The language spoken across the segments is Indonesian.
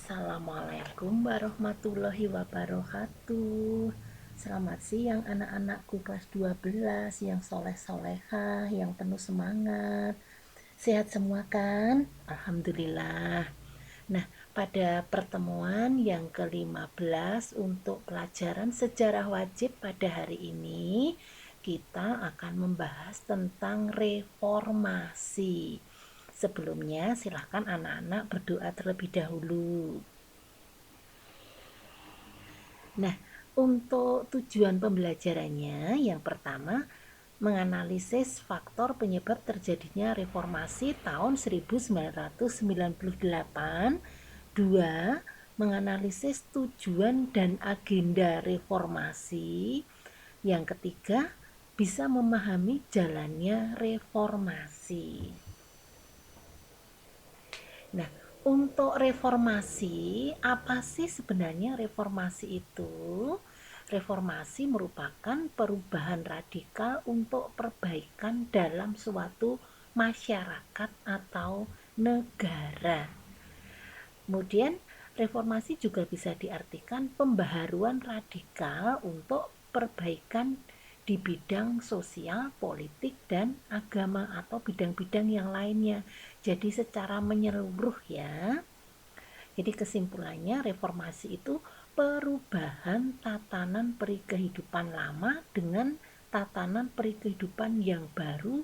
Assalamualaikum warahmatullahi wabarakatuh. Selamat siang anak-anakku kelas 12 yang soleh-solehah, yang penuh semangat. Sehat semua kan? Alhamdulillah. Nah, pada pertemuan yang ke-15 untuk pelajaran sejarah wajib pada hari ini, kita akan membahas tentang reformasi. Sebelumnya, silahkan anak-anak berdoa terlebih dahulu. Nah, untuk tujuan pembelajarannya, yang pertama, menganalisis faktor penyebab terjadinya reformasi tahun 1998. Dua, menganalisis tujuan dan agenda reformasi. Yang ketiga, bisa memahami jalannya reformasi. Nah, untuk reformasi, apa sih sebenarnya reformasi itu? Reformasi merupakan perubahan radikal untuk perbaikan dalam suatu masyarakat atau negara. Kemudian, reformasi juga bisa diartikan pembaharuan radikal untuk perbaikan di bidang sosial, politik, dan agama atau bidang-bidang yang lainnya. Jadi secara menyeluruh ya. Jadi kesimpulannya reformasi itu perubahan tatanan perikehidupan lama dengan tatanan perikehidupan yang baru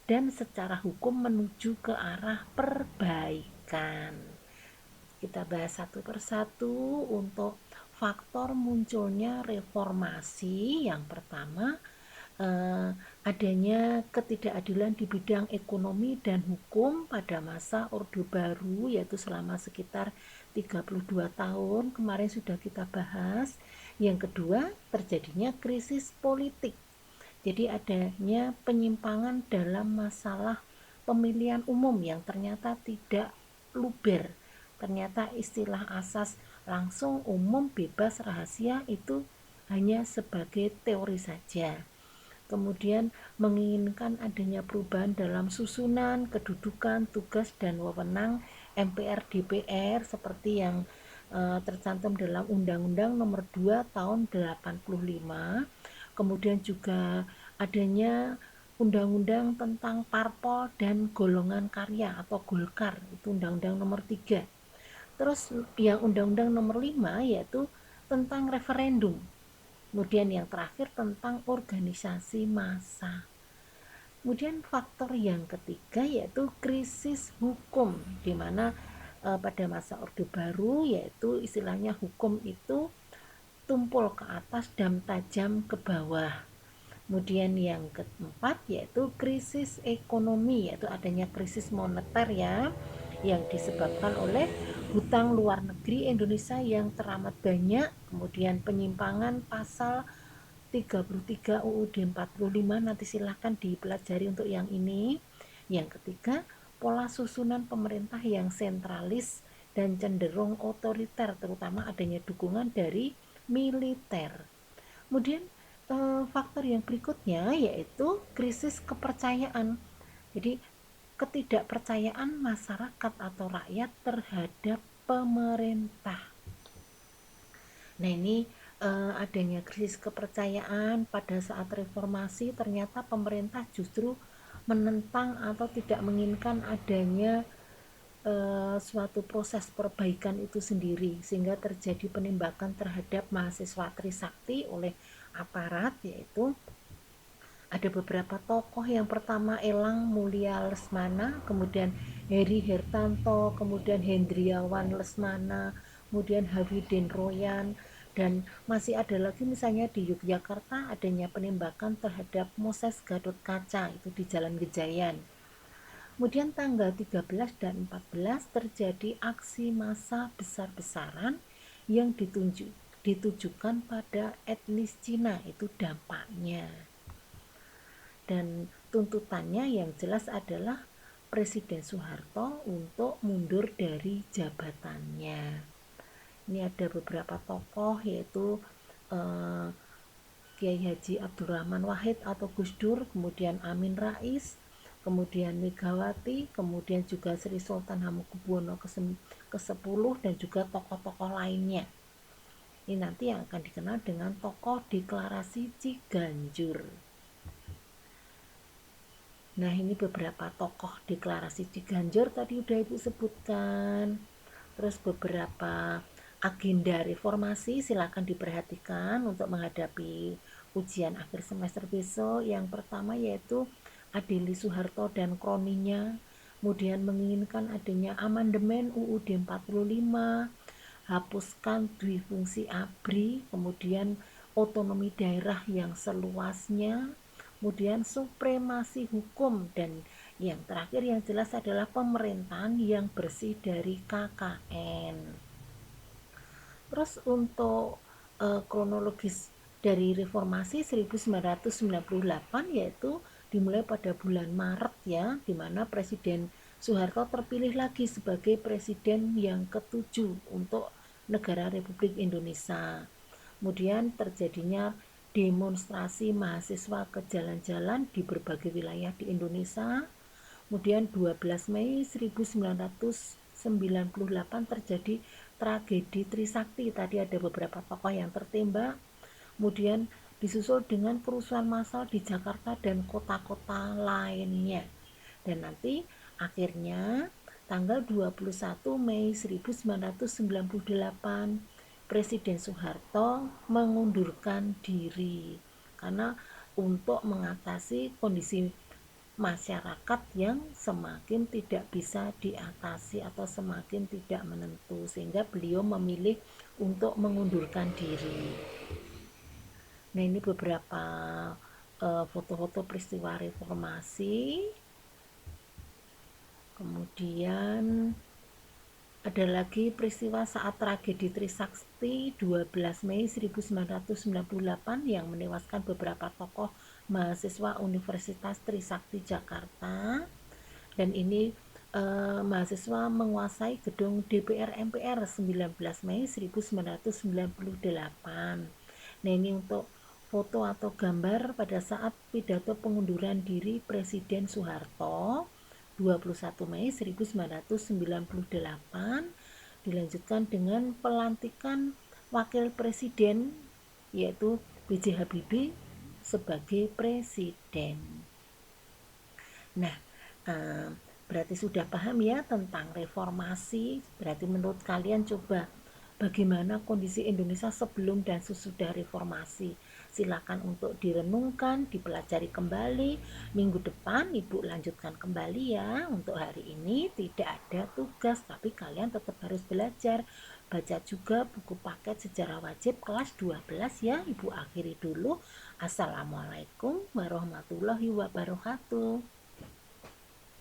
dan secara hukum menuju ke arah perbaikan. Kita bahas satu persatu. Untuk faktor munculnya reformasi, yang pertama adanya ketidakadilan di bidang ekonomi dan hukum pada masa Orde Baru, yaitu selama sekitar 32 tahun, kemarin sudah kita bahas. Yang kedua, terjadinya krisis politik. Jadi adanya penyimpangan dalam masalah pemilihan umum yang ternyata tidak luber. Ternyata istilah asas langsung, umum, bebas, rahasia itu hanya sebagai teori saja. Kemudian menginginkan adanya perubahan dalam susunan, kedudukan, tugas, dan wewenang MPR DPR seperti yang tercantum dalam Undang-Undang Nomor 2 Tahun 85. Kemudian juga adanya Undang-Undang tentang Parpol dan Golongan Karya atau Golkar, itu Undang-Undang Nomor 3. Terus yang Undang-Undang Nomor 5 yaitu tentang referendum. Kemudian yang terakhir tentang organisasi massa. Kemudian faktor yang ketiga yaitu krisis hukum, di mana pada masa Orde Baru yaitu istilahnya hukum itu tumpul ke atas dan tajam ke bawah. Kemudian yang keempat yaitu krisis ekonomi, yaitu adanya krisis moneter ya, yang disebabkan oleh hutang luar negeri Indonesia yang teramat banyak. Kemudian penyimpangan pasal 33 UUD 45, nanti silahkan dipelajari untuk yang ini. Yang ketiga, pola susunan pemerintah yang sentralis dan cenderung otoriter, terutama adanya dukungan dari militer. Kemudian faktor yang berikutnya yaitu krisis kepercayaan. Jadi ketidakpercayaan masyarakat atau rakyat terhadap pemerintah. Nah, ini adanya krisis kepercayaan pada saat reformasi, ternyata pemerintah justru menentang atau tidak menginginkan adanya suatu proses perbaikan itu sendiri, sehingga terjadi penembakan terhadap mahasiswa Trisakti oleh aparat, yaitu ada beberapa tokoh. Yang pertama Elang Mulia Lesmana, kemudian Heri Hertanto, kemudian Hendriawan Lesmana, kemudian Hafidin Royan, dan masih ada lagi misalnya di Yogyakarta adanya penembakan terhadap Moses Gatot Kaca, itu di Jalan Gejayan. Kemudian tanggal 13 dan 14 terjadi aksi massa besar-besaran yang ditujukan pada etnis Cina, itu dampaknya. Dan tuntutannya yang jelas adalah Presiden Soeharto untuk mundur dari jabatannya. Ini ada beberapa tokoh yaitu Kiai Haji Abdurrahman Wahid atau Gus Dur, kemudian Amin Rais, kemudian Megawati, kemudian juga Sri Sultan Hamengkubuwono ke-10 dan juga tokoh-tokoh lainnya. Ini nanti yang akan dikenal dengan tokoh deklarasi Ciganjur. Nah, ini beberapa tokoh deklarasi Ciganjur tadi udah Ibu sebutkan. Terus beberapa agenda reformasi silakan diperhatikan untuk menghadapi ujian akhir semester besok. Yang pertama yaitu Adeli Soeharto dan kroninya, kemudian menginginkan adanya amandemen UUD 45, hapuskan dwifungsi ABRI, kemudian otonomi daerah yang seluasnya, kemudian supremasi hukum, dan yang terakhir yang jelas adalah pemerintahan yang bersih dari KKN. Terus untuk kronologis dari reformasi 1998 yaitu dimulai pada bulan Maret ya, di mana Presiden Soeharto terpilih lagi sebagai presiden yang ketujuh untuk negara Republik Indonesia. Kemudian terjadinya demonstrasi mahasiswa ke jalan-jalan di berbagai wilayah di Indonesia. Kemudian 12 Mei 1998 terjadi tragedi Trisakti. Tadi ada beberapa tokoh yang tertembak. Kemudian disusul dengan kerusuhan massal di Jakarta dan kota-kota lainnya. Dan nanti akhirnya tanggal 21 Mei 1998 Presiden Soeharto mengundurkan diri karena untuk mengatasi kondisi masyarakat yang semakin tidak bisa diatasi atau semakin tidak menentu, sehingga beliau memilih untuk mengundurkan diri. Nah, ini beberapa foto-foto peristiwa reformasi. Kemudian ada lagi peristiwa saat tragedi Trisakti 12 Mei 1998 yang menewaskan beberapa tokoh mahasiswa Universitas Trisakti Jakarta. Dan ini mahasiswa menguasai gedung DPR MPR 19 Mei 1998. Nah, ini untuk foto atau gambar pada saat pidato pengunduran diri Presiden Soeharto 21 Mei 1998, dilanjutkan dengan pelantikan Wakil Presiden yaitu B.J. Habibie sebagai Presiden. Nah, berarti sudah paham ya tentang reformasi. Berarti menurut kalian coba bagaimana kondisi Indonesia sebelum dan sesudah reformasi. Silakan untuk direnungkan, dipelajari kembali. Minggu depan Ibu lanjutkan kembali ya. Untuk hari ini tidak ada tugas, tapi kalian tetap harus belajar. Baca juga buku paket sejarah wajib kelas 12 ya. Ibu akhiri dulu. Assalamualaikum warahmatullahi wabarakatuh.